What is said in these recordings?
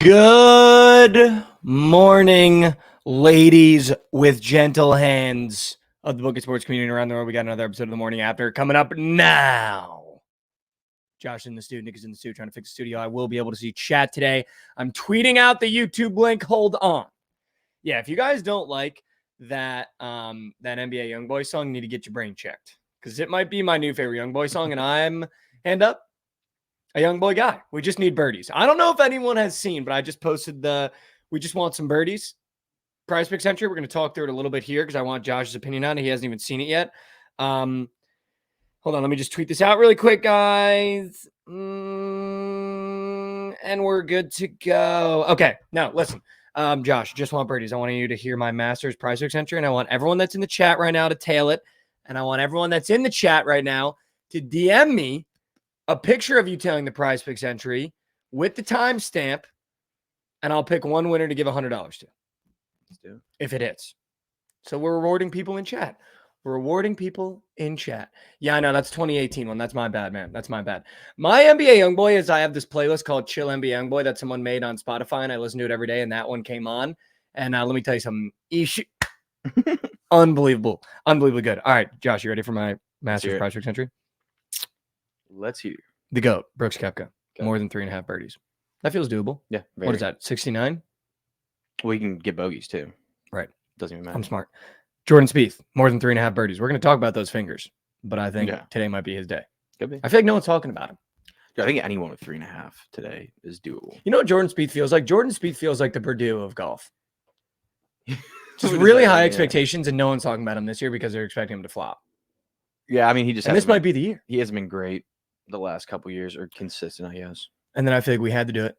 Good morning, ladies with gentle hands of the Bookit sports community around the world. We got another episode of the morning after coming up now. Josh in the studio, Nick is in the studio trying to fix the studio. I will be able to see chat today. I'm tweeting out the YouTube link. Hold on. Yeah, if you guys don't like that that NBA Youngboy song, you need to get your brain checked because it might be my new favorite Youngboy song, and I'm hand up. A young boy guy. We just need birdies. I don't know if anyone has seen, but I just posted we just want some birdies. Prize Pick Century. We're going to talk through it a little bit here because I want Josh's opinion on it. He hasn't even seen it yet. Hold on. Let me just tweet this out really quick, guys. And we're good to go. Okay. Now, listen. Josh, just want birdies. I want you to hear my Masters Prize Pick Century, and I want everyone that's in the chat right now to tail it. And I want everyone that's in the chat right now to DM me a picture of you telling the Prize Picks entry with the timestamp, and I'll pick one winner to give $100 to. Let's do it. If it hits. So we're rewarding people in chat. We're rewarding people in chat. Yeah, I know. That's 2018 one. That's my bad, man. That's my bad. My NBA Youngboy is I have this playlist called Chill NBA Youngboy that someone made on Spotify, and I listen to it every day, and that one came on. And let me tell you something. Unbelievable. Unbelievably good. All right, Josh, you ready for my Masters Prize Picks entry? Let's hear. The GOAT, Brooks Koepka. Okay. More than 3.5 birdies. That feels doable. Yeah. What is that, 69? Well, you can get bogeys too. Right. Doesn't even matter. I'm smart. Jordan Spieth, more than 3.5 birdies. We're going to talk about those fingers, but I think today might be his day. Could be. I feel like no one's talking about him. Dude, I think anyone with 3.5 today is doable. You know what Jordan Spieth feels like? Jordan Spieth feels like the Purdue of golf. Just really high expectations, and no one's talking about him this year because they're expecting him to flop. Yeah, I mean, he just. And this might be the year. He hasn't been great the last couple years, or consistent, I guess. And then I feel like we had to do it.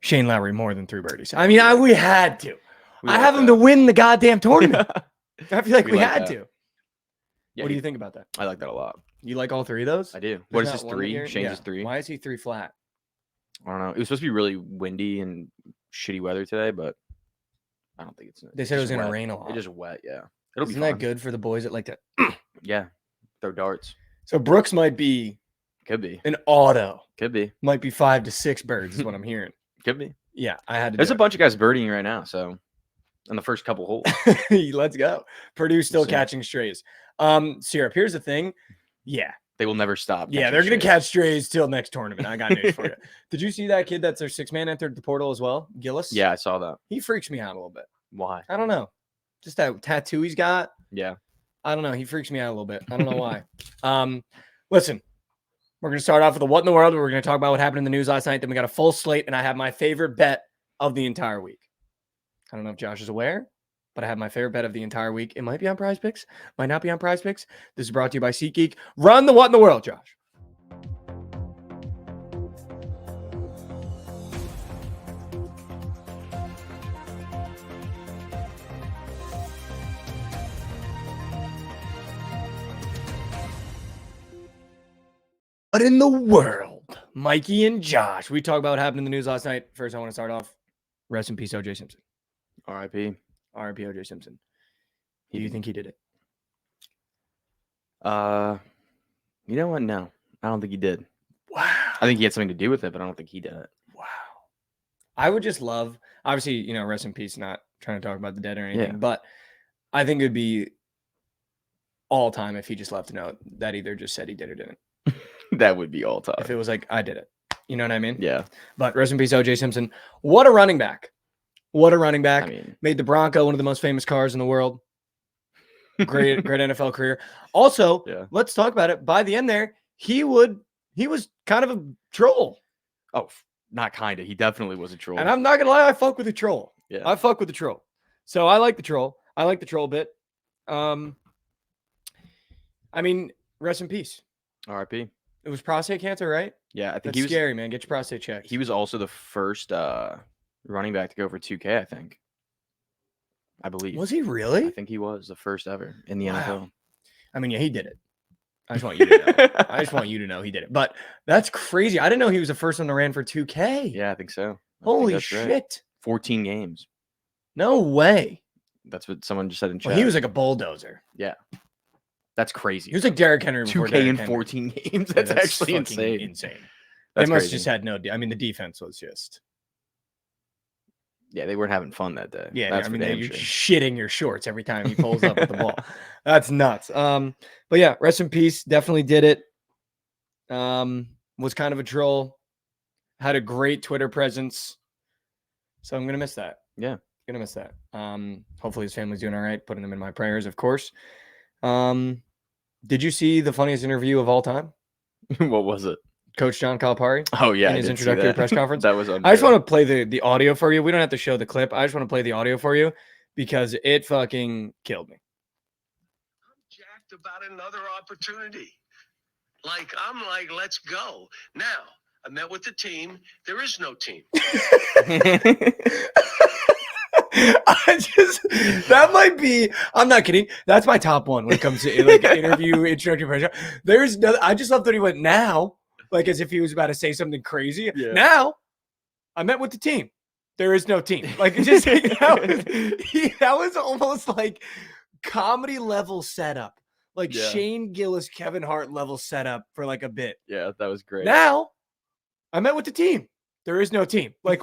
Shane Lowry, more than 3 birdies. I mean, we had to. I have him to win the goddamn tournament. I feel like we had to. Yeah, what do you think about that? I like that a lot. You like all 3 of those? I do. What is his 3? Shane's is 3. Why is he 3 flat? I don't know. It was supposed to be really windy and shitty weather today, but I don't think it's. They said it was going to rain a lot. It is wet, yeah. Isn't that good for the boys that like to? Yeah, throw darts. So Brooks might be. Could be an auto. Could be. Might be 5 to 6 birds is what I'm hearing. Could be. Yeah, I had to. There's a bunch of guys birdieing right now, so on the first couple holes. Let's go. Purdue's still catching strays. Syrup, here's the thing. Yeah. They will never stop. Yeah, they're going to catch strays till next tournament. I got news for you. Did you see that kid that's their 6th man entered the portal as well? Gillis? Yeah, I saw that. He freaks me out a little bit. Why? I don't know. Just that tattoo he's got. Yeah. I don't know. He freaks me out a little bit. I don't know why. Listen, we're going to start off with the what in the world. We're going to talk about what happened in the news last night. Then we got a full slate, and I have my favorite bet of the entire week. I don't know if Josh is aware, but I have my favorite bet of the entire week. It might be on Prize Picks, might not be on Prize Picks. This is brought to you by SeatGeek. Run the what in the world, Josh. What in the world? Mikey and Josh. We talked about what happened in the news last night. First, I want to start off. Rest in peace, O.J. Simpson. R.I.P. R.I.P. O.J. Simpson. Do you think he did it? You know what? No, I don't think he did. Wow. I think he had something to do with it, but I don't think he did it. Wow. I would just love, obviously, rest in peace, not trying to talk about the dead or anything, but I think it would be all time if he just left a note that either just said he did or didn't. That would be all time. If it was like, I did it. You know what I mean? Yeah. But rest in peace, O.J. Simpson. What a running back. What a running back. I mean, made the Bronco one of the most famous cars in the world. Great NFL career. Also, let's talk about it. By the end there, he was kind of a troll. Oh, not kind of. He definitely was a troll. And I'm not going to lie, I fuck with the troll. Yeah. I fuck with the troll. So I like the troll. I like the troll bit. I mean, rest in peace. R.I.P. It was prostate cancer, right? Yeah, I think That's he was scary, man. Get your prostate checked. He was also the first running back to go for 2K, I think. I believe. Was he really? I think he was the first ever in the NFL. I mean, yeah, he did it. I just want you to know. I just want you to know he did it. But that's crazy. I didn't know he was the first one to ran for 2K. Yeah, I think so. Holy shit. Right. 14 games. No way. That's what someone just said in chat. Well, he was like a bulldozer. Yeah. That's crazy. He was like Derrick Henry before 2K Derrick in Henry. 14 games. That's actually insane. That's they must crazy. just had no. I mean, the defense was just. Yeah, they weren't having fun that day. Yeah, that's I mean, for damn you're sure. shitting your shorts every time he pulls up with the ball. That's nuts. But yeah, rest in peace. Definitely did it. Was kind of a troll. Had a great Twitter presence. So I'm gonna miss that. Yeah, gonna miss that. Hopefully his family's doing all right. Putting him in my prayers, of course. Did you see the funniest interview of all time? What was it? Coach John Calipari. Oh yeah, in his introductory press conference. That was. I just want to play the audio for you. We don't have to show the clip. I just want to play the audio for you because it fucking killed me. I'm jacked about another opportunity. I'm like, let's go. Now, I met with the team. There is no team. That might be, I'm not kidding. That's my top one when it comes to interview, introductory pressure. There's no, I just love that he went now, as if he was about to say something crazy. Yeah. Now, I met with the team. There is no team. That was almost like comedy level setup. Shane Gillis, Kevin Hart level setup for a bit. Yeah, that was great. Now, I met with the team. There is no team. What?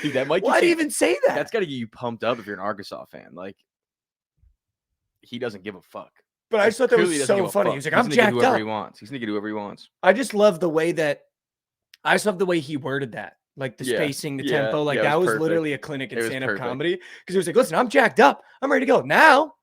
Dude, that might. Why do you even say that? That's got to get you pumped up if you're an Arkansas fan. He doesn't give a fuck. But I just thought that was so funny. He was like, I'm jacked up. He wants. He's gonna do whatever he wants. I just love the way he worded that. The spacing, the tempo. That was literally a clinic in stand-up comedy. Because he was like, listen, I'm jacked up. I'm ready to go. Now,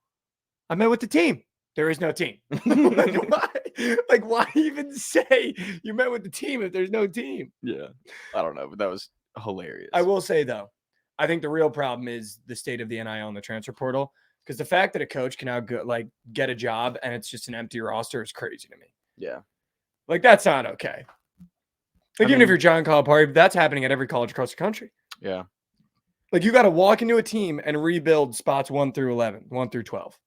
I met with the team. There is no team. Why even say you met with the team if there's no team? Yeah. I don't know, but that was hilarious. I will say, though, I think the real problem is the state of the NIL and the transfer portal. Because the fact that a coach can now get a job and it's just an empty roster is crazy to me. Yeah. That's not okay. Even if you're John Calipari, that's happening at every college across the country. Yeah. You got to walk into a team and rebuild spots 1 through 11, 1 through 12.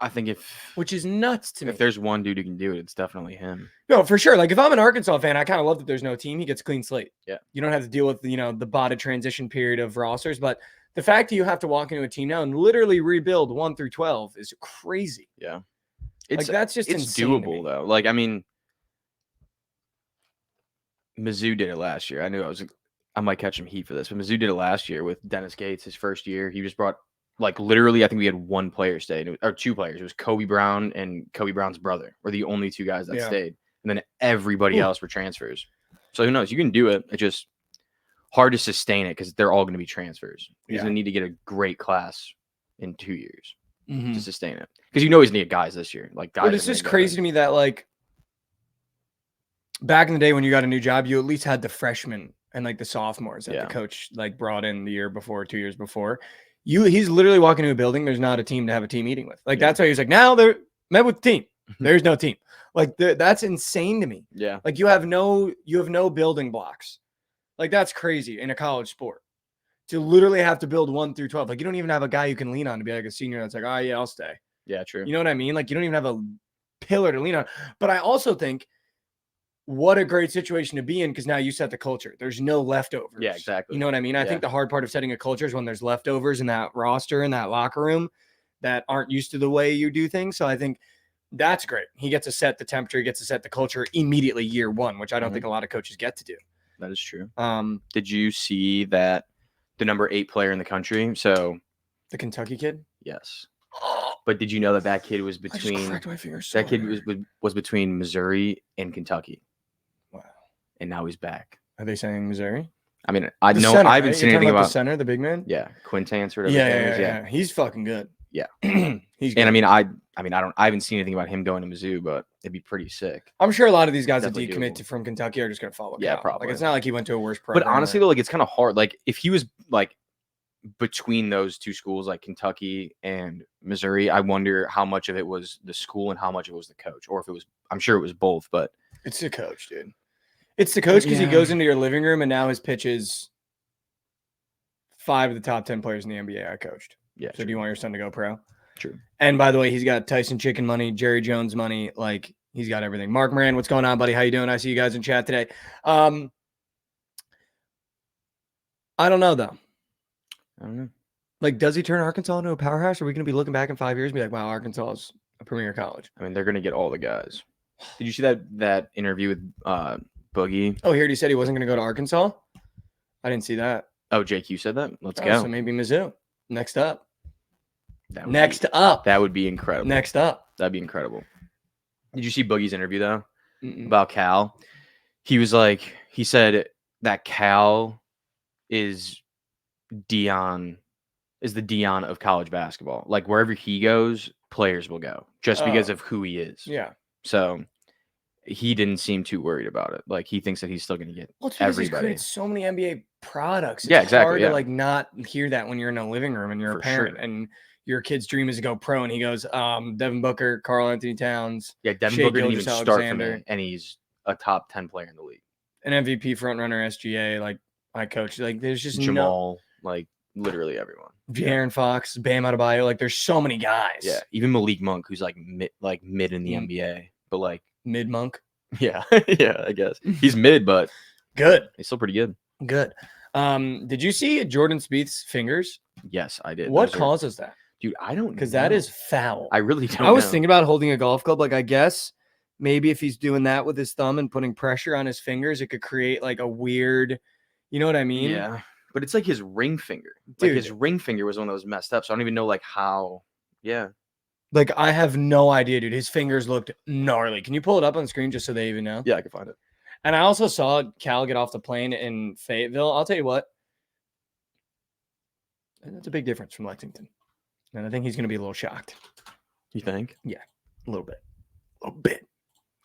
I think which is nuts to me. If there's one dude who can do it, it's definitely him. No, for sure. If I'm an Arkansas fan, I kind of love that there's no team. He gets a clean slate. Yeah. You don't have to deal with, the botted transition period of rosters. But the fact that you have to walk into a team now and literally rebuild 1 through 12 is crazy. Yeah. That's just it's doable, though. Mizzou did it last year. I knew I might catch some heat for this, but Mizzou did it last year with Dennis Gates, his first year. He just brought, literally, I think we had one player stay, or two players. It was Kobe Brown and Kobe Brown's brother were the only two guys that stayed. And then everybody else were transfers. So who knows? You can do it. It's just hard to sustain it because they're all going to be transfers. He's going to need to get a great class in 2 years to sustain it. Because he's going to need guys this year. Guys. But it's just crazy to me that, back in the day when you got a new job, you at least had the freshmen and the sophomores that the coach brought in the year before, 2 years before. He's literally walking into a building. There's not a team to have a team meeting with. That's why he was like, now they're met with the team. There's no team. That's insane to me. Yeah. You have no building blocks. That's crazy in a college sport to literally have to build 1 through 12. You don't even have a guy you can lean on to be a senior. That's oh yeah, I'll stay. Yeah, true. You know what I mean? You don't even have a pillar to lean on. But I also think what a great situation to be in because now you set the culture. There's no leftovers. Yeah, exactly. You know what I mean? I think the hard part of setting a culture is when there's leftovers in that roster, in that locker room that aren't used to the way you do things. So I think that's great. He gets to set the temperature, he gets to set the culture immediately year one, which I don't think a lot of coaches get to do. That is true. Did you see that the number 8 player in the country? So the Kentucky kid? Yes. But did you know that kid was between was between Missouri and Kentucky? Wow. And now he's back. Are they saying Missouri? I mean, I know I haven't seen anything about the center, the big man. Yeah, Quintance or whatever. Yeah. He's fucking good. Yeah, he's good. And I haven't seen anything about him going to Mizzou, but it'd be pretty sick. I'm sure a lot of these guys that decommit from Kentucky are just gonna follow. Yeah, Cal. probably. It's not like he went to a worse program. But honestly, though, it's kind of hard. If he was between those two schools, Kentucky and Missouri, I wonder how much of it was the school and how much it was the coach, or if it was. I'm sure it was both, but it's the coach, dude. It's the coach because he goes into your living room and now his pitch is 5 of the top 10 players in the NBA I coached. Yeah. So do you want your son to go pro? True. And by the way, he's got Tyson Chicken money, Jerry Jones money. He's got everything. Mark Moran, what's going on, buddy? How you doing? I see you guys in chat today. I don't know, though. I don't know. Does he turn Arkansas into a powerhouse? Or are we going to be looking back in 5 years and be like, wow, Arkansas is a premier college? I mean, they're going to get all the guys. Did you see that interview with Boogie? Oh, he already said he wasn't going to go to Arkansas. I didn't see that. Oh, JQ said that. Let's Oh, go. so maybe Mizzou. Next up. That would Next be, up. That would be incredible. Next up. That'd be incredible. Did you see Boogie's interview though Mm-mm. about Cal? He said that Cal is the Dion of college basketball. Like wherever he goes, players will go just because of who he is. Yeah. So he didn't seem too worried about it. Like he thinks that he's still going to get Well, it's because he's everybody. created so many NBA products. It's Yeah, exactly, hard yeah. to like not hear that when you're in a living room and you're For a parent sure. and your kid's dream is to go pro, and he goes, Devin Booker, Karl Anthony Towns, Yeah, Devin Shea Booker didn't even start for Gilgeous-Alexander. me, and he's a top 10 player in the league. an MVP frontrunner, SGA, like my coach. Like there's just Jamal, like literally everyone. De'Aaron Fox, Bam Adebayo. Like there's so many guys. Yeah, even Malik Monk, who's like mid in the NBA, but like Mid monk. yeah, yeah, I guess he's mid, but Good. he's still pretty good. Good. Did you see Jordan Spieth's fingers? Yes, I did. What Those are- causes that? dude? I don't Because know. that is foul. I really don't. I was know. thinking about holding a golf club. Like, I guess maybe if he's doing that with his thumb and putting pressure on his fingers, it could create like a weird, you know what I mean? Yeah, but it's like his ring finger. Dude. Like his ring finger was one that was messed up. So I don't even know like how. Yeah. Like, I have no idea, dude. His fingers looked gnarly. Can you pull it up on the screen just so they even know? Yeah, I can find it. And I also saw Cal get off the plane in Fayetteville. I'll tell you what. That's a big difference from Lexington. And I think he's going to be a little shocked. You think? A little bit. A little bit.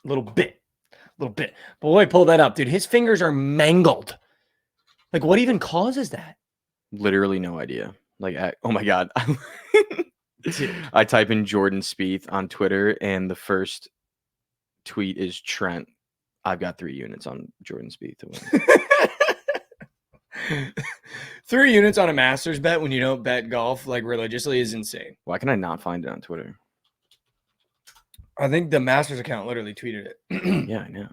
A little bit. A little bit. Boy, pull that up, dude. His fingers are mangled. Like, what even causes that? Literally no idea. Like, oh my god. Dude. I type in Jordan Spieth on Twitter, and the first tweet is Trent. I've got 3 units on Jordan Spieth to win. 3 units on a Masters bet when you don't bet golf like religiously is insane. Why can I not find it on Twitter? I think the Masters account literally tweeted it. Yeah, I know.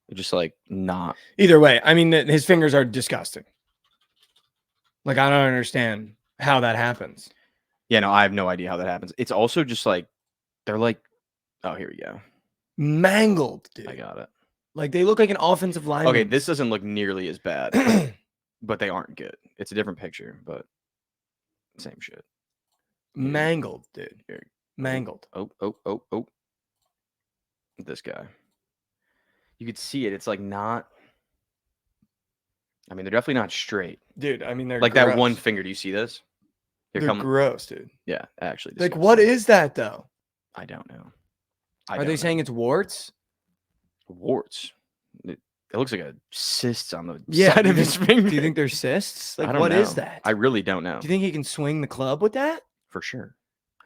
It's just like not. Either way, I mean, his fingers are disgusting. Like, I don't understand how that happens. Yeah, no, I have no idea how that happens. It's also just like they're like, oh, here we go. Mangled, dude. I got it. Like, they look like an offensive lineman. Okay, this doesn't look nearly as bad, but they aren't good. It's a different picture, but same shit. Mangled, dude. Here. Mangled. Oh. This guy. You could see it. It's like not. I mean, they're definitely not straight. Dude, I mean, they're Like gross. that one finger. Do you see this? They're gross, dude. Yeah, actually. Like, what is that, though? I don't know. Are they saying it's warts? warts? It looks like a cyst on the Yeah, side do of you his finger. Do you think they're cysts? I Like, don't what is know. that? I really don't know. Do you think he can swing the club with that? For sure.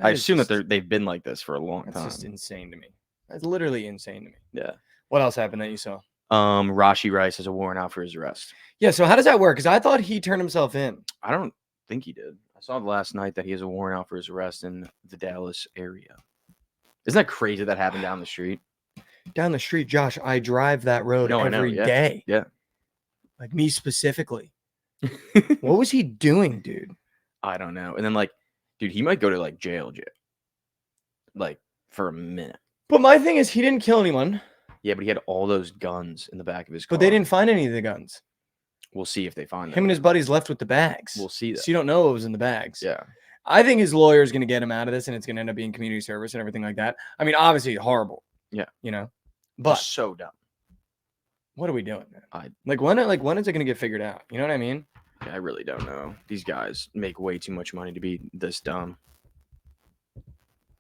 That I is assume just- that they've been like this for a long That's time. just insane to me. That's literally insane to me. Yeah. What else happened that you saw? Rashi Rice has a warrant out for his arrest. Yeah, so how does that work? Because I thought he turned himself in. I don't think he did. I saw last night that he has a warrant out for his arrest in the Dallas area. Isn't that crazy that happened down the street? Down the street, Josh, I drive that road No, I know, every yeah. day. Yeah. Like me specifically. What was he doing, dude? I don't know. And then like, dude, he might go to like jail. Like for a minute. But my thing is he didn't kill anyone, Yeah, but he had all those guns in the back of his car. but they didn't find any of the guns. We'll see if they find Him them. and his buddies left with the bags. We'll see that. So you don't know what was in the bags. Yeah. I think his lawyer is going to get him out of this, and it's going to end up being community service and everything like that. I mean, obviously horrible. Yeah. You know, but So dumb. what are we doing, man? I- when is it going to get figured out? You know what I mean? Yeah, I really don't know. These guys make way too much money to be this dumb.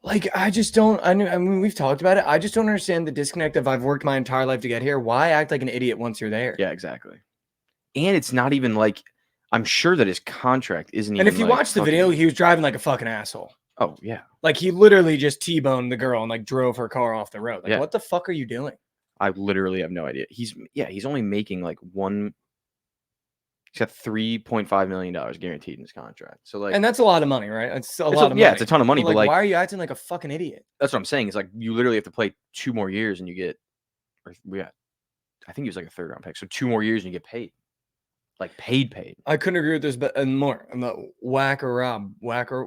Like, I just don't. I mean, we've talked about it. I just don't understand the disconnect of I've worked my entire life to get here. Why act like an idiot once you're there? Yeah, exactly. And it's not even like I'm sure that his contract isn't even. And if you like, watch the fucking- video, he was driving like a fucking asshole. Oh yeah, Like he literally just T-boned the girl and like drove her car off the road. Like, Yeah. what the fuck are you doing? I literally have no idea. He's only making like one. He's got $3.5 million guaranteed in his contract. So like, And that's a lot of money, right? It's a it's lot of money. yeah, it's a ton of money. But But like, why are you acting like a fucking idiot? that's what I'm saying. It's like you literally have to play 2 more years and you get, or yeah, I think he was like a 3rd round pick. So 2 more years and you get paid, like paid. I couldn't agree with this, but and more. I'm not Whacker Rob, Whacker.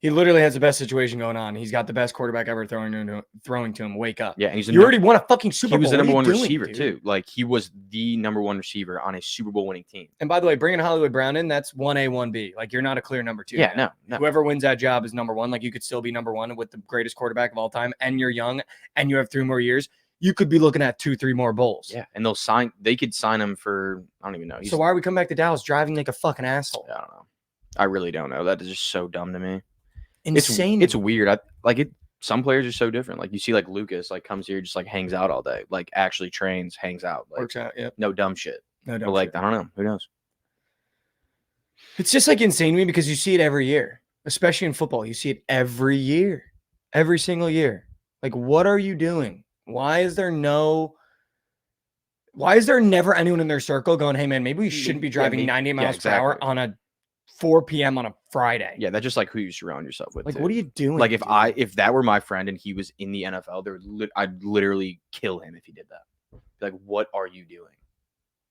He literally has the best situation going on. He's got the best quarterback ever throwing to him. Wake up. Yeah, and he's You already won a fucking Super Bowl. He was the number What are one you doing, receiver dude? too. Like he was the number one receiver on a Super Bowl winning team. And by the way, bringing Hollywood Brown in, that's 1A, 1B. Like you're not a clear number 2. Yeah, now. no. Whoever wins that job is number 1. Like you could still be number 1 with the greatest quarterback of all time, and you're young, and you have 3 more years. You could be looking at 2-3 more bowls. Yeah, and they could sign him for, I don't even know. So why are we coming back to Dallas driving like a fucking asshole? I don't know. I really don't know. That is just so dumb to me. Insane. It's weird. Some players are so different. Like you see, like Lucas, like comes here, just like hangs out all day, like actually trains, hangs out, like Works out. Yeah. no dumb shit. No, But like I don't know, who knows? It's just like insane to me because you see it every year, especially in football. You see it every year, every single year. Like, what are you doing? Why is there never anyone in their circle going, hey man, maybe we shouldn't be driving 90 miles per hour on a 4 p.m. on a Friday. Yeah, that's just like who you surround yourself with. Like, too. what are you doing? Like if that were my friend and he was in the NFL, I'd literally kill him if he did that. Like, what are you doing?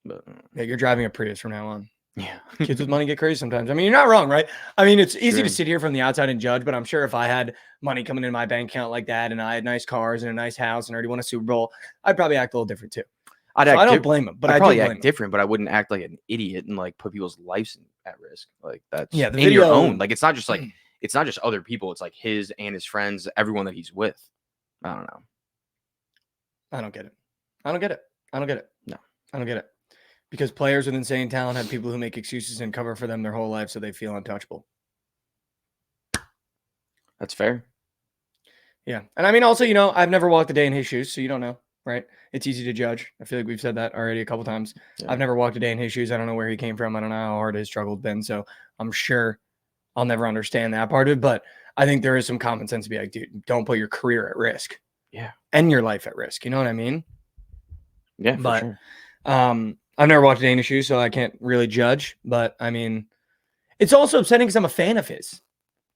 But, yeah, you're driving a Prius from now on. Yeah. Kids with money get crazy sometimes. I mean, you're not wrong, right? I mean, it's easy to Sure. sit here from the outside and judge, but I'm sure if I had money coming in my bank account like that and I had nice cars and a nice house and already won a Super Bowl, I'd probably act a little different too. I don't blame him, but I probably do act blame him. different, but I wouldn't act like an idiot and like put people's lives at risk. Like that's Yeah, the in your video- own. Like it's not just other people. It's like his and his friends, everyone that he's with. I don't know. I don't get it. I don't get it. I don't get it. No. I don't get it. Because players with insane talent have people who make excuses and cover for them their whole life so they feel untouchable. That's fair. Yeah. And I mean, also, I've never walked a day in his shoes, so you don't know, right? It's easy to judge. I feel like we've said that already a couple times. Yeah. I've never walked a day in his shoes. I don't know where he came from. I don't know how hard his struggle's been. So I'm sure I'll never understand that part of it. But I think there is some common sense to be like, dude, don't put your career at risk. Yeah. And your life at risk. You know what I mean? Yeah, for But sure. I've never walked a day in his shoes, so I can't really judge. But I mean, it's also upsetting because I'm a fan of his.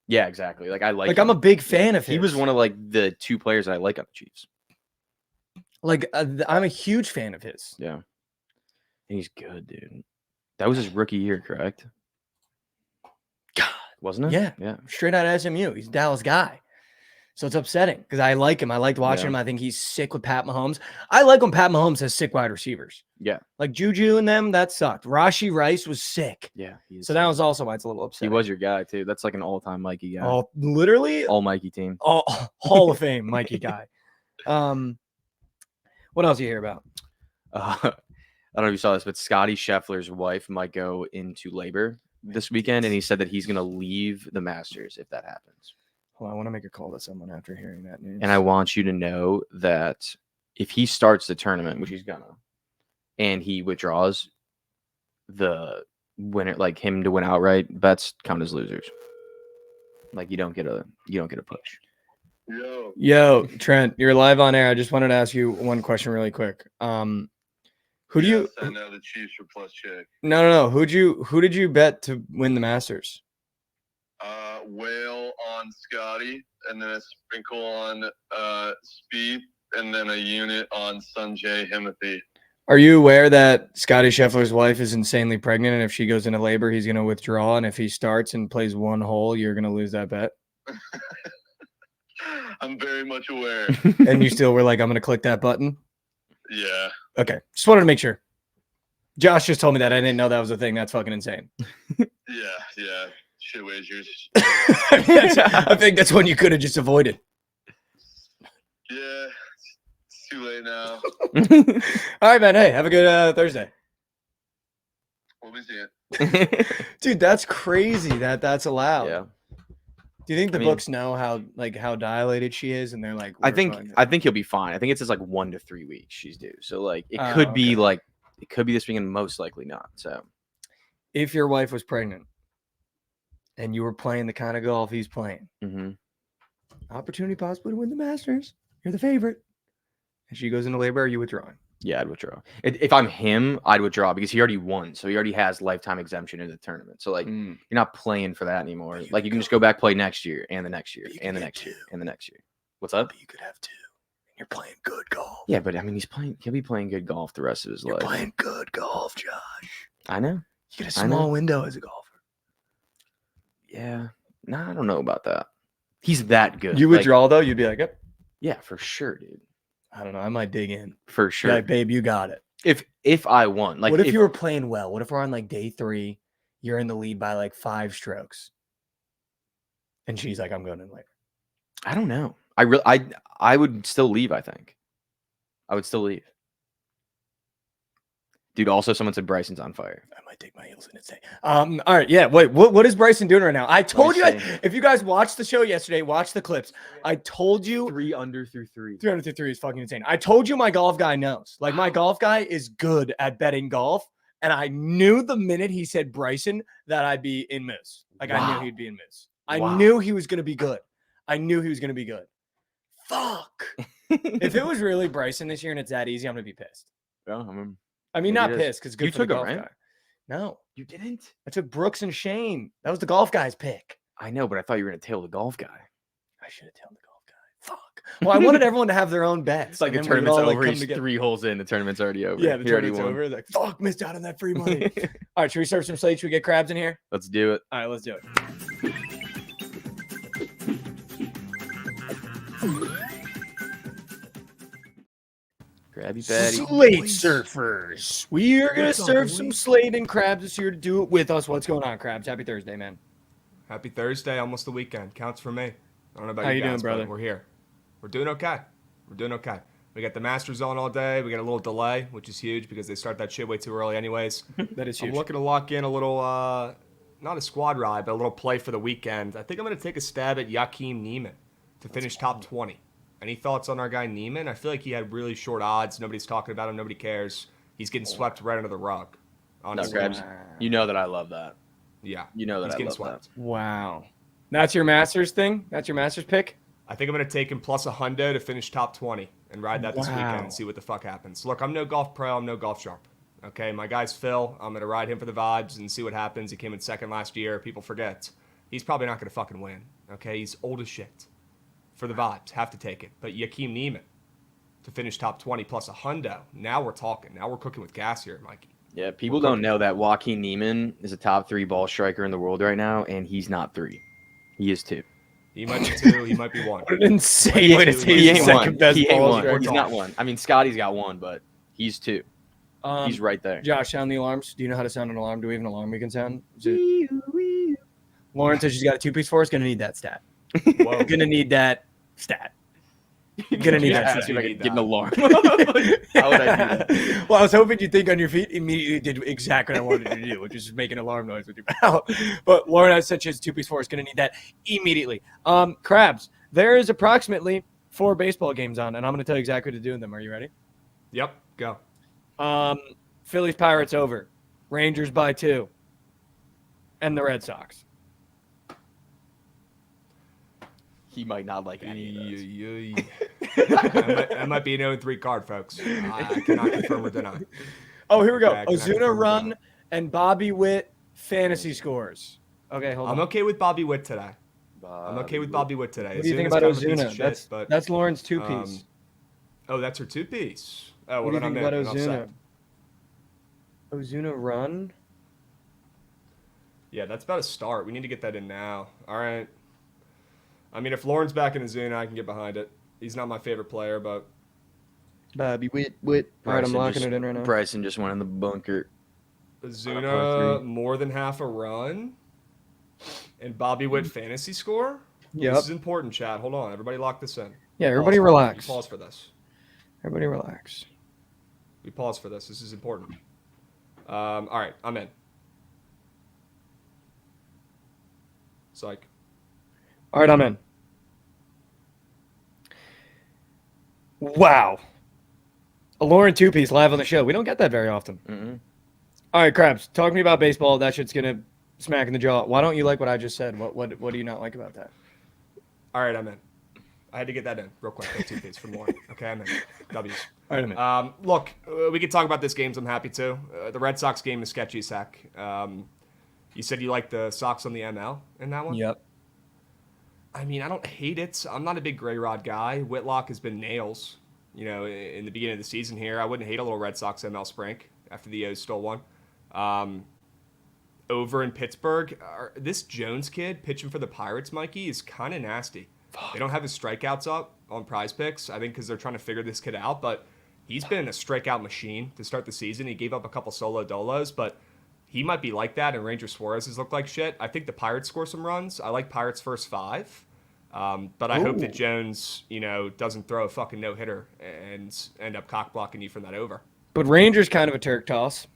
Yeah, exactly. Like I like I'm a big fan of his. He was one of like the 2 players that I like on the Chiefs. Like I'm a huge fan of his. Yeah. And he's good, dude. That was his rookie year, correct? God, wasn't it? Yeah. Yeah. Straight out of SMU. He's a Dallas guy. So it's upsetting because I like him. I liked watching him. I think he's sick with Pat Mahomes. I like when Pat Mahomes has sick wide receivers. Yeah. Like Juju and them, that sucked. Rashi Rice was sick. Yeah. So that was also why it's a little he upsetting. was your guy too. That's like an all-time Mikey guy. Oh, literally All Mikey team. all Hall of Fame Mikey guy. What else you hear about? I don't know if you saw this, but Scotty Scheffler's wife might go into labor this weekend, and he said that he's going to leave the Masters if that happens. Hold on, I want to make a call to someone after hearing that news. And I want you to know that if he starts the tournament, which he's gonna, and he withdraws, the winner, like him to win outright, bets count as losers. Like you don't get a push. Yo, Trent, you're live on air. I just wanted to ask you one question really quick. Who do you? I know the Chiefs are plus check. No. Who did you bet to win the Masters? Whale on Scotty, and then a sprinkle on Speed, and then a unit on Sanjay Himothy. Are you aware that Scotty Scheffler's wife is insanely pregnant, and if she goes into labor, he's going to withdraw, and if he starts and plays one hole, you're going to lose that bet? I'm very much aware. And you still were like, I'm going to click that button? Yeah. Okay. Just wanted to make sure. Josh just told me that. I didn't know that was a thing. That's fucking insane. Yeah. Shit wagers. I think that's one you could have just avoided. Yeah. It's too late now. All right, man. Hey, have a good Thursday. We'll be seeing. Dude, that's crazy that that's allowed. Yeah. Do you think the I mean- books know how dilated she is, and they're like, I "We're think fine." he'll be fine. I think it's just like 1 to 3 weeks she's due. So like it Oh, could be okay. like it could be this weekend, most likely not. So If your wife was pregnant and you were playing the kind of golf he's playing, opportunity possibly to win the Masters. You're the favorite. And she goes into labor, are you withdrawing? yeah, I'd withdraw. If I'm him, I'd withdraw because he already won. So he already has lifetime exemption in the tournament. So like you're not playing for that anymore. Like you can just go back, play next year and the next year and the next year and the next year. What's up? But you could have 2. And you're playing good golf. Yeah, but I mean he'll be playing good golf the rest of his You're life. playing good golf, Josh. I know. You get a I know. small window as a golfer. Yeah. Nah, I don't know about that. He's that good. You withdraw though, you'd be like, yep. Yeah, for sure, dude. I don't know. I might dig in. For Be sure. like, babe, you got it. If I won, like, what if you were playing well? What if we're on like day 3, you're in the lead by like 5 strokes, and she's like, I'm going in later. I don't know. I would still leave. I think I would still leave. Dude, also someone said Bryson's on fire. I might take my heels in and say, all right, yeah. Wait, what is Bryson doing right now? I told you, if you guys watched the show yesterday, watch the clips. I told you 3 under through 3. 3 under through 3 is fucking insane. I told you my golf guy knows. Like my golf guy is good at betting golf, and I knew the minute he said Bryson that I'd be in Moose. Like I knew he'd be in Moose. I knew he was gonna be good. I knew he was gonna be good. Fuck. If it was really Bryson this year and it's that easy, I'm gonna be pissed. Yeah, I mean, not pissed because good You for the took him, golf right? guy. No, You didn't? I took Brooks and Shane. That was the golf guy's pick. I know, but I thought you were gonna tail the golf guy. I should have tailed the golf guy. Fuck. Well, I wanted everyone to have their own bets. It's like and the then we would tournament's all, like, over. come He's together. 3 holes in. The tournament's already over. Yeah, the He already tournament's won. over. Like, fuck, missed out on that free money. All right, should we serve some slates? Should we get Krabs in here? Let's do it. All right, let's do it. Grabby patty. Slate surfers. We are going to serve some slate, and Krabs is here to do it with us. What's going on, Krabs? Happy Thursday, man. Happy Thursday, almost the weekend. Counts for me. I don't know about How you you doing, guys, brother? but we're here. We're doing okay. We're doing okay. We got the Masters on all day. We got a little delay, which is huge because they start that shit way too early anyways. That is I'm huge. looking to lock in a little, not a squad ride, but a little play for the weekend. I think I'm going to take a stab at Joakim Neiman to finish top 20. Any thoughts on our guy Neiman? I feel like he had really short odds. Nobody's talking about him. Nobody cares. He's getting swept right under the rug. No, Honestly. Krabs. You know that I love that. Yeah. You know that He's I getting love swept. Wow. That's your Masters thing? That's your Masters pick? I think I'm going to take him plus a hundo to finish top 20 and ride that this weekend Wow. and see what the fuck happens. Look, I'm no golf pro. I'm no golf sharp. Okay, my guy's Phil. I'm going to ride him for the vibes and see what happens. He came in second last year. People forget. He's probably not going to fucking win. Okay, he's old as shit. For the vibes, have to take it. But Joakim Neiman to finish top 20 plus a hundo. Now we're talking. Now we're cooking with gas here, Mikey. Yeah, people don't know that Joaquin Neiman is a top 3 ball striker in the world right now, and he's not 3. He is 2. He might be 2. He might be 1. What an insane way to say He he's ain't second 1. best He ain't ball 1. striker. He's not 1. I mean, Scotty's got 1, but he's 2. He's right there. Josh, sound the alarms. Do you know how to sound an alarm? Do we have an alarm we can sound? Lauren says she's got a 2-piece for us. Gonna need that stat. Whoa. Gonna need that stat. Gonna need Yeah, that ask stat. if I could get an that. alarm. How would I do that? Well, I was hoping you'd think on your feet. Immediately did exactly what I wanted you to do, which is just make an alarm noise with your mouth. But Lauren has said she has a 2-piece for us. Gonna need that immediately. Krabs, there is approximately 4 baseball games on, and I'm gonna tell you exactly what to do with them. Are you ready? Yep, go. Phillies Pirates over, Rangers by 2, and the Red Sox. He might not like any of those. That might be an 0-3 card, folks. I cannot confirm or deny. Oh, here we go. Okay, I cannot confirm Ozuna or run deny. and Bobby Witt fantasy scores. Okay, hold I'm on. okay with Bobby Witt today. I'm okay with Bobby Witt today. What do you think Ozuna's about kind of a piece of Ozuna? shit, That's Lauren's 2-piece. Oh, that's her 2-piece. Oh, What well, do you then think I'm about in. Ozuna? Upset. Ozuna run. Yeah, that's about a start. We need to get that in now. All right. I mean, if Lauren's back in Ozuna, I can get behind it. He's not my favorite player, but Bobby Witt. All right, I'm locking it in right now. Bryson just went in the bunker. Ozuna more than half a run. And Bobby Witt fantasy score? Yep. This is important, Chad. Hold on. Everybody lock this in. Yeah, everybody Pause. relax. We pause for this. Everybody relax. We pause for this. This is important. All right, I'm in. Psych. All right, I'm in. Wow. A Lauren 2-piece live on the show. We don't get that very often. Mm-hmm. All right, Krabs, talk to me about baseball. That shit's going to smack in the jaw. Why don't you like what I just said? What do you not like about that? All right, I'm in. I had to get that in real quick. That 2-piece for more. Okay, I'm in. W's. All right, I'm in. Look, we could talk about this games. I'm happy to. The Red Sox game is sketchy as heck. You said you like the Sox on the ML in that one? Yep. I mean, I don't hate it. I'm not a big Gray Rod guy. Whitlock has been nails, in the beginning of the season here. I wouldn't hate a little Red Sox ML sprink after the O's stole one. over in Pittsburgh. This Jones kid pitching for the Pirates, Mikey, is kind of nasty. They don't have his strikeouts up on Prize Picks, I think, because they're trying to figure this kid out. But he's been a strikeout machine to start the season. He gave up a couple solo dolos, but he might be like that. And Ranger Suarez has looked like shit. I think the Pirates score some runs. I like Pirates first 5. But I hope that Jones, doesn't throw a fucking no-hitter and end up cock blocking you from that over. But Rangers kind of a Turk toss.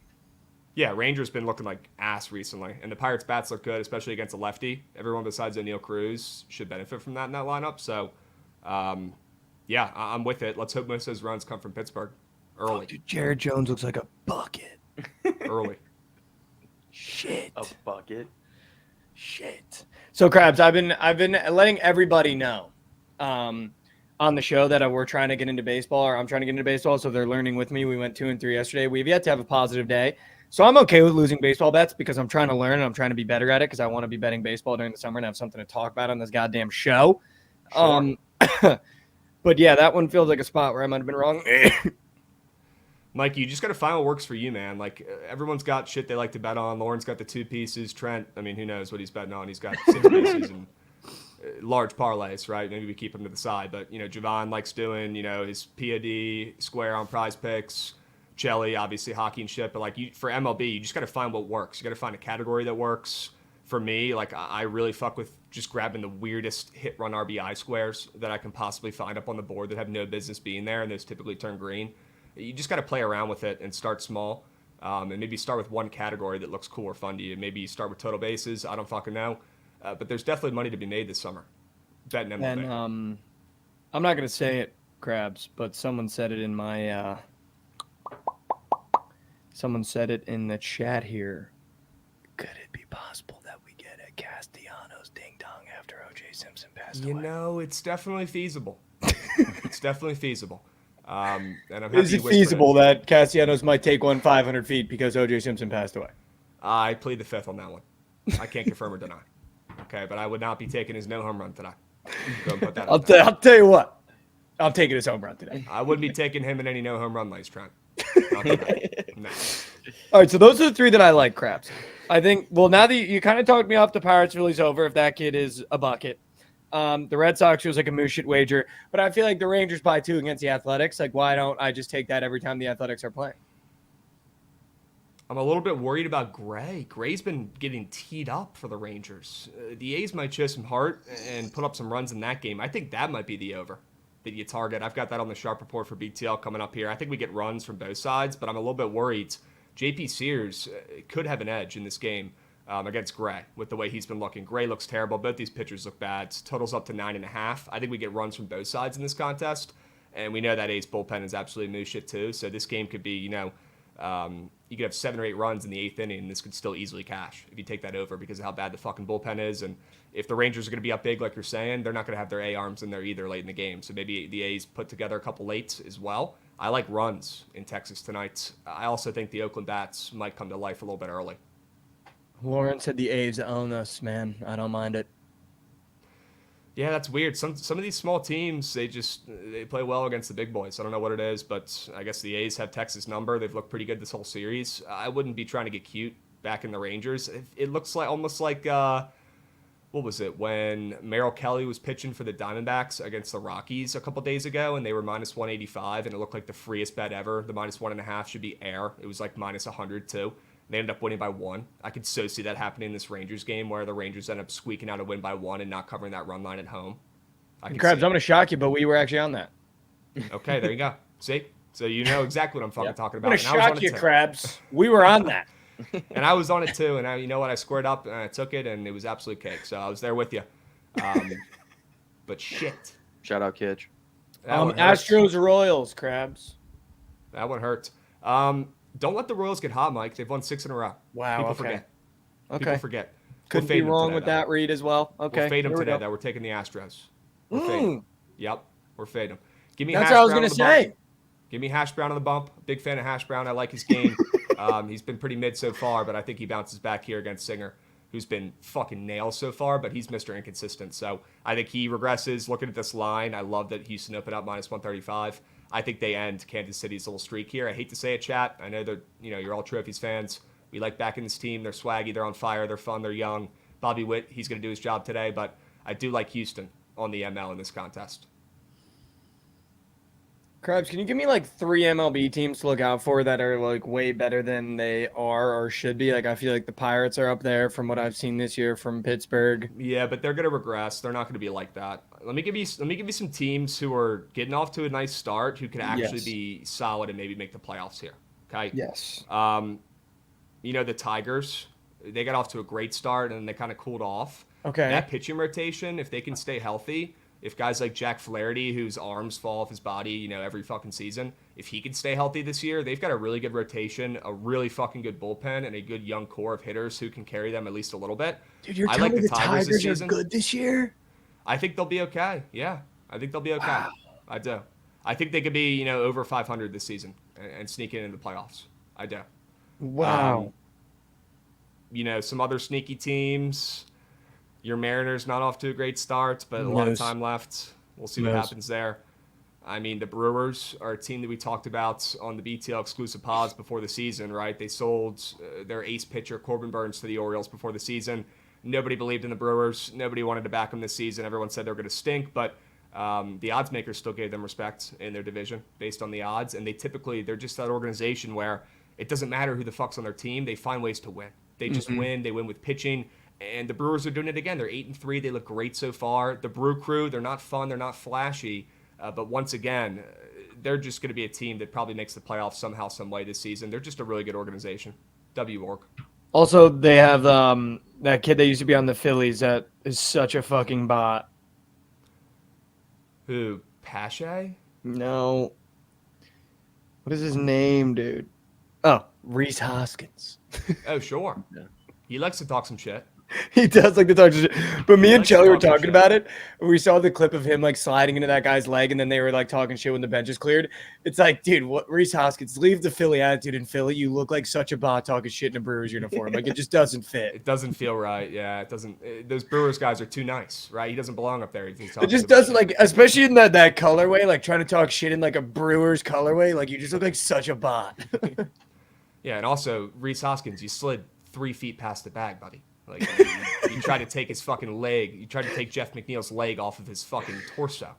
Yeah, Rangers been looking like ass recently, and the Pirates' bats look good, especially against a lefty. Everyone besides O'Neal Cruz should benefit from that in that lineup. So, yeah, I'm with it. Let's hope most of those runs come from Pittsburgh early. Oh, dude, Jared Jones looks like a bucket. Early. Shit. A bucket. Shit. So, Krabs, I've been letting everybody know on the show that we're trying to get into baseball, or I'm trying to get into baseball, so they're learning with me. We went 2-3 yesterday. We've yet to have a positive day. So I'm okay with losing baseball bets because I'm trying to learn and I'm trying to be better at it because I want to be betting baseball during the summer and have something to talk about on this goddamn show. Sure. But yeah, that one feels like a spot where I might have been wrong. Mike, you just got to find what works for you, man. Like, everyone's got shit they like to bet on. Lauren's got the 2 pieces. Trent, I mean, who knows what he's betting on. He's got 6 pieces and large parlays, right? Maybe we keep him to the side. But, Javon likes doing, his POD square on Prize Picks. Chelly, obviously, hockey and shit. But, for MLB, you just got to find what works. You got to find a category that works. For me, I really fuck with just grabbing the weirdest hit-run RBI squares that I can possibly find up on the board that have no business being there, and those typically turn green. You just got to play around with it and start small, and maybe start with one category that looks cool or fun to you. Maybe you start with total bases. I don't fucking know. But there's definitely money to be made this summer. Betting MLB. And I'm not going to say it, Krabs, but someone said it in my someone said it in the chat here. Could it be possible that we get a Castellanos ding-dong after O.J. Simpson passed away? It's definitely feasible. It's definitely feasible. And I'm happy Is it feasible that Castellanos might take one 500 feet because O.J. Simpson passed away? I plead the fifth on that one. I can't confirm or deny. Okay, but I would not be taking his no home run today. Go and put that I'll out there. tell you what. I'm taking his home run today. I wouldn't be taking him in any no home run lays, Trent. Not today. No. All right, so those are the 3 that I like, Krabs. I think, well, now that you kind of talked me off the Pirates Phillies over if that kid is a bucket. The Red Sox feels like a moose shit wager, but I feel like the Rangers by 2 against the Athletics. Like, why don't I just take that every time the Athletics are playing? I'm a little bit worried about Gray. Gray's been getting teed up for the Rangers. The A's might show some heart and put up some runs in that game. I think that might be the over that you target. I've got that on the sharp report for BTL coming up here. I think we get runs from both sides, but I'm a little bit worried. JP Sears could have an edge in this game against Gray with the way he's been looking. Gray looks terrible. Both these pitchers look bad. Totals up to 9.5. I think we get runs from both sides in this contest, and we know that A's bullpen is absolutely moose shit too. So this game could be, you could have 7 or 8 runs in the 8th inning, and this could still easily cash if you take that over because of how bad the fucking bullpen is. And if the Rangers are going to be up big, like you're saying, they're not going to have their A arms in there either late in the game. So maybe the A's put together a couple lates as well. I like runs in Texas tonight. I also think the Oakland bats might come to life a little bit early. Lauren said the A's own us, man. I don't mind it. Yeah, that's weird. Some of these small teams, they play well against the big boys. I don't know what it is, but I guess the A's have Texas number. They've looked pretty good this whole series. I wouldn't be trying to get cute back in the Rangers. It looks like almost like what was it when Merrill Kelly was pitching for the Diamondbacks against the Rockies a couple days ago, and they were minus 185, and it looked like the freest bet ever. The minus 1.5 should be air. It was like minus 100 too. They ended up winning by 1. I could so see that happening in this Rangers game where the Rangers end up squeaking out a win by 1 and not covering that run line at home. Krabs, I'm going to shock you, but we were actually on that. Okay, there you go. See? So you know exactly what I'm fucking talking about. I'm going to shock you, Krabs. We were on that. And I was on it too, and you know what? I squared up and I took it, and it was absolute cake. So I was there with you. But shit. Shout out, Kitch. Astros Royals, Krabs. That one hurt. Don't let the Royals get hot, Mike. They've won 6 in a row. Wow. People okay. forget. Okay. People forget. Could be wrong with that read as well. Okay. We'll fade them today, though. We're taking the Astros. We're fading. Yep. We're fading them. Give me That's Hash what I was Brown going on to the say. bump. Give me Hash Brown on the bump. Big fan of Hash Brown. I like his game. He's been pretty mid so far, but I think he bounces back here against Singer, who's been fucking nails so far, but he's Mr. Inconsistent. So I think he regresses. Looking at this line, I love that Houston opened up minus 135. I think they end Kansas City's little streak here. I hate to say it, chat. I know that you're all Trophies fans. We like backing this team. They're swaggy. They're on fire. They're fun. They're young. Bobby Witt, he's going to do his job today, but I do like Houston on the ML in this contest. Krabs, can you give me like 3 MLB teams to look out for that are like way better than they are or should be? Like I feel like the Pirates are up there from what I've seen this year from Pittsburgh. Yeah, but they're going to regress. They're not going to be like that. Let me give you some teams who are getting off to a nice start who can actually be solid and maybe make the playoffs here. Okay. Yes. The Tigers, they got off to a great start and they kind of cooled off. Okay. That pitching rotation, if they can stay healthy, if guys like Jack Flaherty, whose arms fall off his body, every fucking season, if he can stay healthy this year, they've got a really good rotation, a really fucking good bullpen, and a good young core of hitters who can carry them at least a little bit. Dude, you're telling me the Tigers are good this year? I think they'll be okay. Yeah, I think they'll be okay. Wow. I do. I think they could be, over 500 this season and sneak into the playoffs. I do. Wow. Some other sneaky teams. Your Mariners not off to a great start, but a lot of time left. We'll see what happens there. I mean, the Brewers are a team that we talked about on the BTL exclusive pods before the season, right? They sold their ace pitcher, Corbin Burns, to the Orioles before the season. Nobody believed in the Brewers. Nobody wanted to back them this season. Everyone said they were going to stink, but the odds makers still gave them respect in their division based on the odds. And they're just that organization where it doesn't matter who the fuck's on their team. They find ways to win. They just win. They win with pitching. And the Brewers are doing it again. They're 8-3. They look great so far. The Brew Crew, they're not fun. They're not flashy. But once again, they're just going to be a team that probably makes the playoffs somehow, some way this season. They're just a really good organization. W.org. Also, they have that kid that used to be on the Phillies that is such a fucking bot. Who? Pache? No. What is his name, dude? Oh, Rhys Hoskins. Oh, sure. Yeah. He likes to talk some shit. He does like to talk shit. But me and likes to Chelly were talk some talking shit. about it. We saw the clip of him like sliding into that guy's leg, and then they were like talking shit when the bench is cleared. It's like, dude, what Rhys Hoskins, leave the Philly attitude in Philly. You look like such a bot talking shit in a Brewers uniform. Like it just doesn't fit. It doesn't feel right. Yeah, it doesn't. Those Brewers guys are too nice, right? He doesn't belong up there. He's It talking just some doesn't shit. like, especially in that colorway, like trying to talk shit in like a Brewers colorway. Like you just look like such a bot. Yeah, and also Rhys Hoskins, you slid 3 feet past the bag, buddy. Like you tried to take his fucking leg. You tried to take Jeff McNeil's leg off of his fucking torso.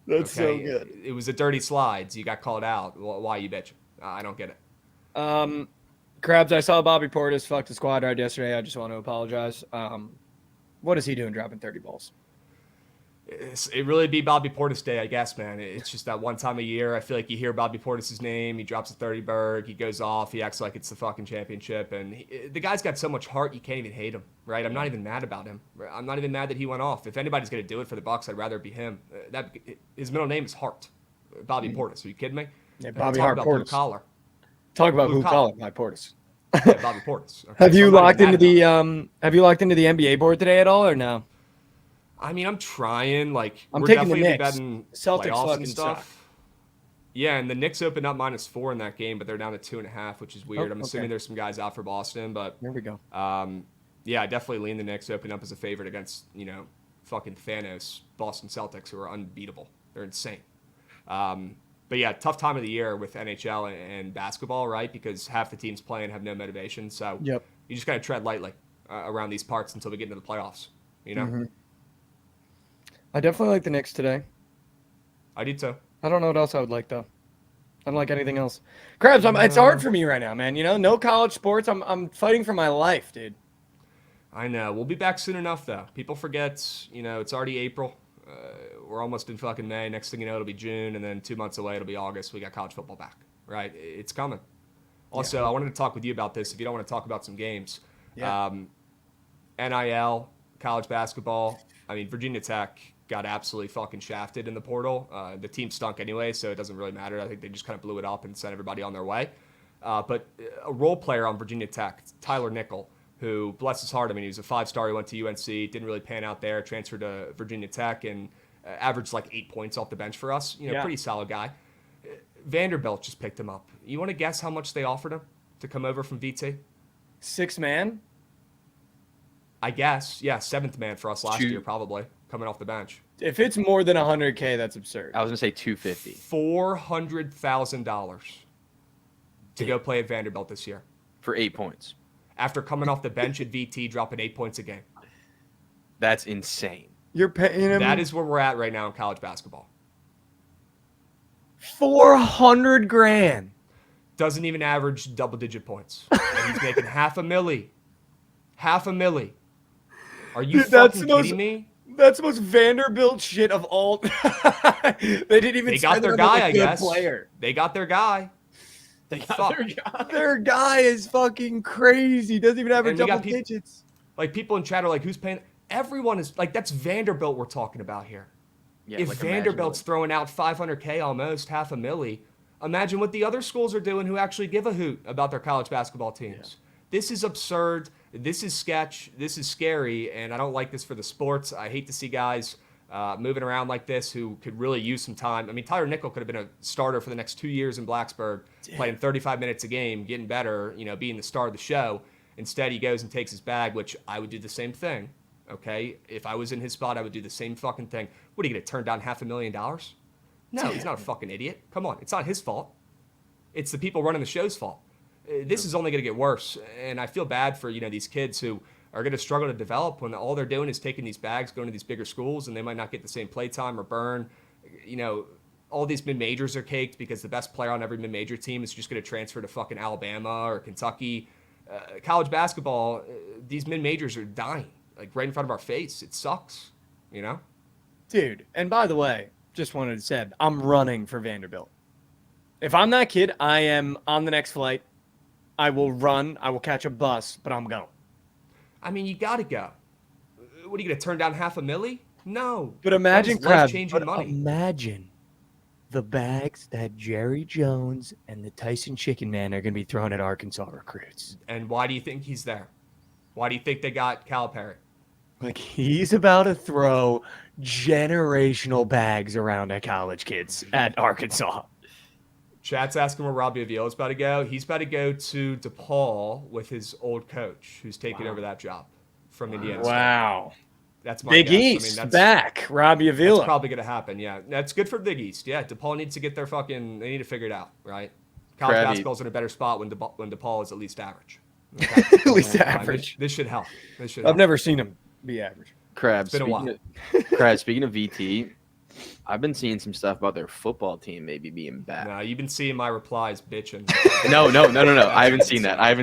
That's so Okay? good. It was a dirty slide. So you got called out. Why you bitching? I don't get it. Krabs, I saw Bobby Portis fuck the squad right yesterday. I just want to apologize. What is he doing dropping 30 balls? It really be Bobby Portis Day, I guess, man. It's just that one time a year. I feel like you hear Bobby Portis' name, he drops a 30-burg, he goes off, he acts like it's the fucking championship, and the guy's got so much heart you can't even hate him, right? I'm not even mad about him. I'm not even mad that he went off. If anybody's going to do it for the Bucks, I'd rather it be him. His middle name is Hart, Bobby Portis. Are you kidding me? Yeah, Bobby Talk Hart about blue Portis. collar. Talk about Blue who collar. calling by Portis. Yeah, Bobby Portis. Okay, Have so you I'm not locked even into mad about it. Have you locked into the NBA board today at all or no? I mean, I'm trying. Like, I'm we're taking the definitely Knicks. betting Celtics playoffs fucking and suck. stuff. Yeah, and the Knicks opened up -4 in that game, but they're down to 2.5, which is weird. Oh, I'm okay. assuming there's some guys out for Boston, but There we go. yeah, I definitely lean the Knicks open up as a favorite against fucking Thanos Boston Celtics, who are unbeatable. They're insane. But yeah, tough time of the year with NHL and basketball, right? Because half the teams playing have no motivation, so Yep. you just gotta tread lightly around these parts until we get into the playoffs. Mm-hmm. I definitely like the Knicks today. I do too. I don't know what else I would like though. I don't like anything else. Krabs, it's hard for me right now, man. No college sports. I'm fighting for my life, dude. I know. We'll be back soon enough, though. People forget, it's already April. We're almost in fucking May. Next thing you know, it'll be June, and then 2 months away, it'll be August. We got college football back, right? It's coming. Also, I wanted to talk with you about this if you don't want to talk about some games. Yeah. NIL, college basketball. I mean, Virginia Tech got absolutely fucking shafted in the portal. The team stunk anyway, so it doesn't really matter. I think they just kind of blew it up and sent everybody on their way. But a role player on Virginia Tech, Tyler Nickel, who, bless his heart, I mean, he was a 5-star. He went to UNC, didn't really pan out there, transferred to Virginia Tech, and averaged like 8 points off the bench for us. Pretty solid guy. Vanderbilt just picked him up. You want to guess how much they offered him to come over from VT? 6 man. I guess, yeah, 7th man for us last Two- year, probably, coming off the bench. If it's more than 100K, that's absurd. I was gonna say 250. $400,000 to go play at Vanderbilt this year. For 8 points. after coming off the bench at VT, dropping 8 points a game. That's insane. You're paying him That is where we're at right now in college basketball. $400,000. Doesn't even average double-digit points. And he's making $500,000. $500,000. Are you fucking kidding me? That's the most Vanderbilt shit of all. They didn't even. They got spend their it on guy, a I good guess. Player. They got their guy. They got Fuck. their guy. Their guy is fucking crazy. Doesn't even average And we got double digits. Like, people in chat are like, who's paying? Everyone is like, that's Vanderbilt we're talking about here. Yeah, If like, Vanderbilt's imagine throwing out $500K almost, $500,000, imagine what the other schools are doing who actually give a hoot about their college basketball teams. This is absurd. This is sketch. This is scary, and I don't like this for the sports. I hate to see guys moving around like this who could really use some time. I mean, Tyler Nickel could have been a starter for the next 2 years in Blacksburg, playing 35 minutes a game, getting better, being the star of the show. Instead, he goes and takes his bag, which I would do the same thing. Okay, if I was in his spot, I would do the same fucking thing. What, are you going to turn down $500,000? No, he's not a fucking idiot. Come on, it's not his fault. It's the people running the show's fault. This is only going to get worse, and I feel bad for these kids who are going to struggle to develop when all they're doing is taking these bags, going to these bigger schools, and they might not get the same play time or burn. All these mid-majors are caked because the best player on every mid-major team is just going to transfer to fucking Alabama or Kentucky. College basketball, these mid-majors are dying, like right in front of our face. It sucks, Dude, and by the way, just wanted to say, I'm running for Vanderbilt. If I'm that kid, I am on the next flight. I will run. I will catch a bus, but I'm going. I mean, you got to go. What, are you going to turn down $500,000? No. But imagine, That is Krabs, life-changing money. imagine the bags that Jerry Jones and the Tyson Chicken Man are going to be throwing at Arkansas recruits. And why do you think he's there? Why do you think they got Calipari? Like, he's about to throw generational bags around at college kids at Arkansas. Chat's asking where Robbie Avila's about to go. He's about to go to DePaul with his old coach, who's taking over that job from Indiana State. Wow. That's my Big guess. East, that's back. Robbie Avila. That's probably going to happen, yeah. That's good for Big East. Yeah, DePaul needs to get their they need to figure it out, right? College Grabby. basketball's in a better spot when DePaul is at least average. Okay? At least average. This should help. I've never seen him be average. Krabs. It's been a while. Krabs, speaking of VT, I've been seeing some stuff about their football team maybe being back. No, you've been seeing my replies, bitching. No. I haven't seen that. I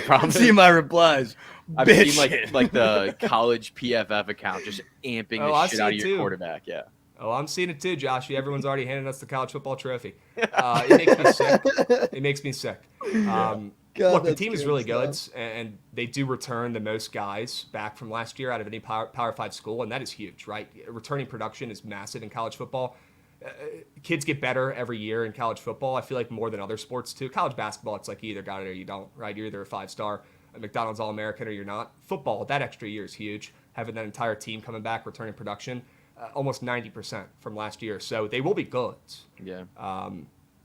promise. See my replies. I've seen like the college PFF account just amping the shit out of your quarterback. Yeah. Oh, I'm seeing it too, Josh. Everyone's already handing us the college football trophy. It makes me sick. It makes me sick. Look, the team is really good, and they do return the most guys back from last year out of any Power 5 school, and that is huge, right? Returning production is massive in college football. Kids get better every year in college football. I feel like more than other sports too. College basketball, it's like you either got it or you don't, right? You're either a 5-star, a McDonald's All-American, or you're not. Football, that extra year is huge. Having that entire team coming back, returning production, almost 90% from last year. So they will be good. Yeah.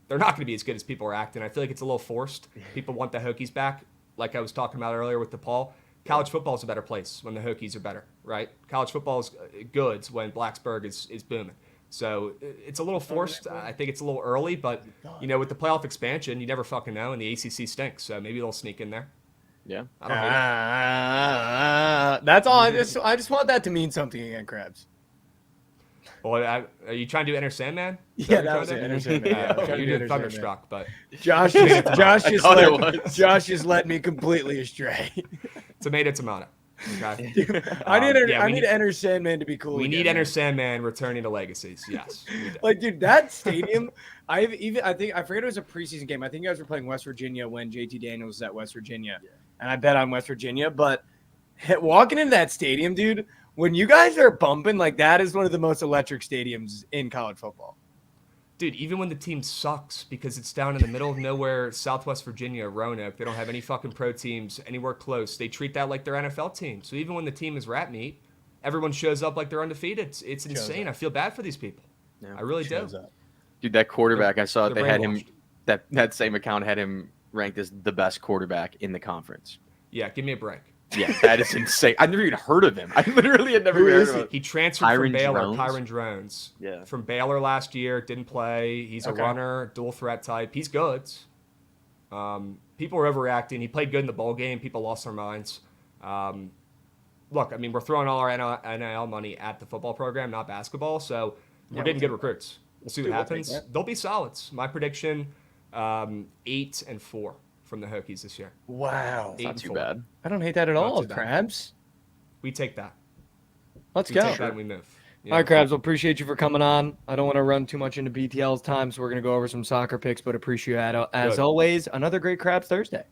They're not going to be as good as people are acting. I feel like it's a little forced. People want the Hokies back, like I was talking about earlier with DePaul. College football is a better place when the Hokies are better, right? College football is good when Blacksburg is booming. So it's a little forced. I think it's a little early, but with the playoff expansion, you never fucking know, and the ACC stinks. So maybe they'll sneak in there. Yeah. I don't hate it. That's all. I just want that to mean something again, Krabs. Well, are you trying to do Enter Sandman? Yeah, that was it. Enter Sandman. Yeah, Okay, trying to you do did Enter Thunderstruck, but Josh just led me completely astray. tomato. Okay. I need Enter Sandman to be cool. We again, need Enter man. Sandman returning to Legacies. Yes. we do. Like, dude, that stadium. I forget it was a preseason game. I think you guys were playing West Virginia when JT Daniels was at West Virginia, and I bet on West Virginia. But walking into that stadium, dude, when you guys are bumping, like, that is one of the most electric stadiums in college football. Dude, even when the team sucks because it's down in the middle of nowhere, Southwest Virginia, Roanoke, they don't have any fucking pro teams anywhere close. They treat that like their NFL team. So even when the team is rat meat, everyone shows up like they're undefeated. It's insane. I feel bad for these people. Yeah, I really do. Dude, that quarterback, I saw They're they had him. brainwashed. That same account had him ranked as the best quarterback in the conference. Yeah, give me a break. Yeah, that is insane. I've never even heard of him. I literally had never even heard of him. He transferred from Baylor, Drones? Kyron Drones. Yeah. From Baylor last year, didn't play. He's a runner, dual threat type. He's good. People people are overreacting. He played good in the bowl game. People lost their minds. Look, I mean, we're throwing all our NIL money at the football program, not basketball. So we're getting good recruits. We'll see what happens. They'll be solids. My prediction, 8-4 from the Hokies this year. Wow. Not too bad. I don't hate that at all, Krabs. We take that. Let's We go. take that and we move. All right, Krabs, well, appreciate you for coming on. I don't want to run too much into BTL's time, so we're going to go over some soccer picks, but appreciate it. As always, another great Krabs Thursday.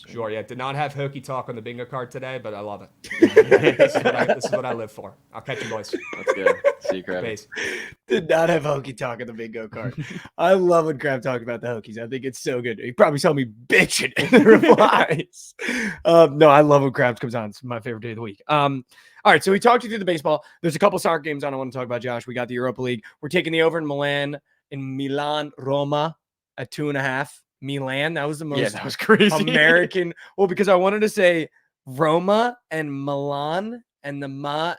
Sure, yeah. Did not have Hokie talk on the bingo card today, but I love it. This is what I live for. I'll catch you, boys. That's good. See you, Krabs. Peace. Did not have Hokie talk on the bingo card. I love when Krab talked about the Hokies. I think it's so good. He probably saw me bitching in the replies. No, I love when Krabs comes on. It's my favorite day of the week. All right, so we talked you through the baseball. There's a couple soccer games I want to talk about, Josh. We got the Europa League. We're taking the over in Milan, Roma at 2.5. Milan, that was the most that was crazy. American. Well, because I wanted to say Roma and Milan and the ma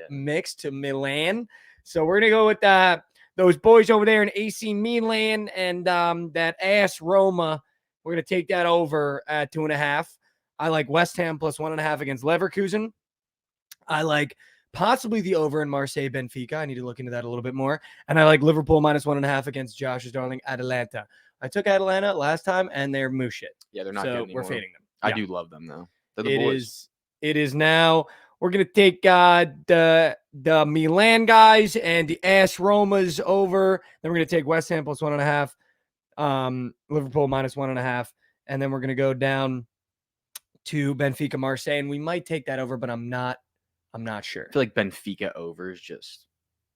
mixed to Milan. So we're gonna go with those boys over there in AC Milan and that ass Roma. We're gonna take that over at 2.5. I like West Ham plus 1.5 against Leverkusen. I like possibly the over in Marseille Benfica. I need to look into that a little bit more. And I like Liverpool minus 1.5 against Josh's darling Atalanta. I took Atalanta last time, and they're moo shit. Yeah, they're not so good anymore. We're fading them. I do love them, though. They're the boys. It is now. We're going to take the Milan guys and the AS Romas over. Then we're going to take West Ham plus 1.5, Liverpool minus 1.5. And then we're going to go down to Benfica Marseille. And we might take that over, but I'm not sure. I feel like Benfica over is just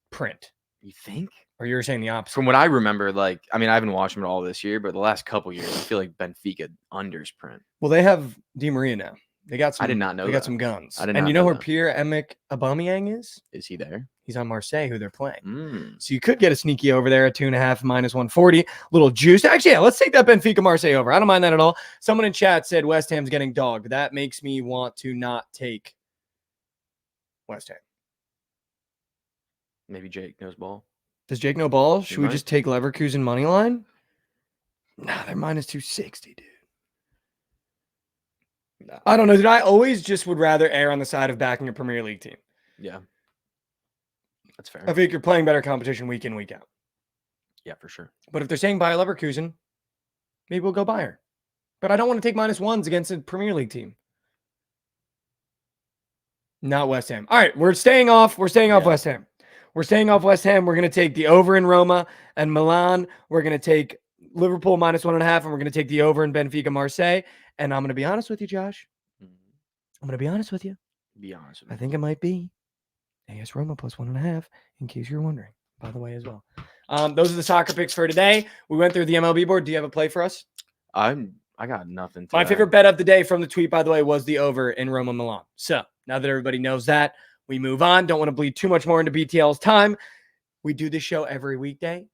print. You think? Or you're saying the opposite? From what I remember, I haven't watched them at all this year, but the last couple years, I feel like Benfica unders print. Well, they have Di Maria now. They got some. I did not know. They got some guns. I did not and you know where that. Pierre-Emerick Aubameyang is? Is he there? He's on Marseille, who they're playing. Mm. So you could get a sneaky over there at 2.5 minus 140. Little juice. Actually, yeah, let's take that Benfica Marseille over. I don't mind that at all. Someone in chat said West Ham's getting dogged. That makes me want to not take West Ham. Maybe Jake knows ball. Does Jake know ball? Should we just take Leverkusen money line? Nah, they're minus 260, dude. No. I don't know, dude. I always just would rather err on the side of backing a Premier League team. Yeah. That's fair. I think you're playing better competition week in, week out. Yeah, for sure. But if they're saying buy Leverkusen, maybe we'll go Bayern. But I don't want to take -1s against a Premier League team. Not West Ham. All right, we're staying off. We're staying off West Ham. We're staying off West Ham. We're going to take the over in Roma and Milan. We're going to take Liverpool minus 1.5, and we're going to take the over in Benfica Marseille. And I'm going to be honest with you, Josh. I'm going to be honest with you. Be honest with me. I think it might be AS Roma plus 1.5, in case you're wondering, by the way, as well. Those are the soccer picks for today. We went through the MLB board. Do you have a play for us? I got nothing. My favorite bet of the day from the tweet, by the way, was the over in Roma Milan. So now that everybody knows that, we move on. Don't want to bleed too much more into BTL's time. We do this show every weekday,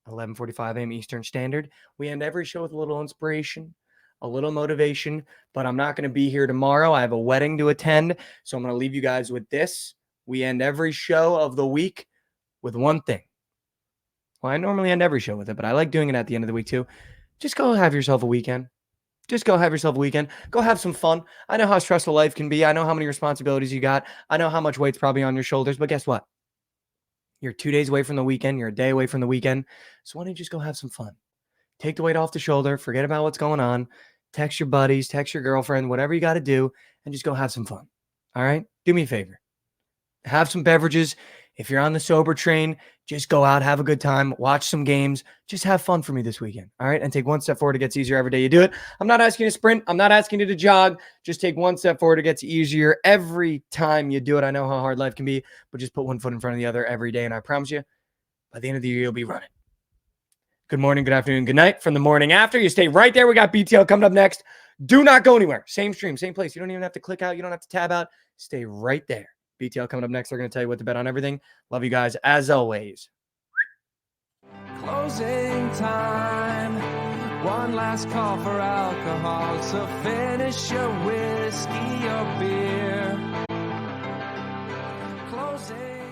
11:45 a.m. Eastern Standard. We end every show with a little inspiration, a little motivation, but I'm not going to be here tomorrow. I have a wedding to attend, so I'm going to leave you guys with this. We end every show of the week with one thing. Well, I normally end every show with it, but I like doing it at the end of the week too. Just go have yourself a weekend. Just go have yourself a weekend. Go have some fun. I know how stressful life can be. I know how many responsibilities you got. I know how much weight's probably on your shoulders, but guess what? You're 2 days away from the weekend. You're a day away from the weekend. So why don't you just go have some fun? Take the weight off the shoulder. Forget about what's going on. Text your buddies, text your girlfriend, whatever you got to do, and just go have some fun. All right? Do me a favor. Have some beverages. If you're on the sober train, just go out, have a good time, watch some games. Just have fun for me this weekend, all right? And take one step forward. It gets easier every day you do it. I'm not asking you to sprint. I'm not asking you to jog. Just take one step forward. It gets easier every time you do it. I know how hard life can be, but just put one foot in front of the other every day, and I promise you, by the end of the year, you'll be running. Good morning, good afternoon, good night. From the morning after, you stay right there. We got BTL coming up next. Do not go anywhere. Same stream, same place. You don't even have to click out. You don't have to tab out. Stay right there. BTL coming up next. They're going to tell you what to bet on everything. Love you guys as always. Closing time. One last call for alcohol. So finish your whiskey or beer. Closing.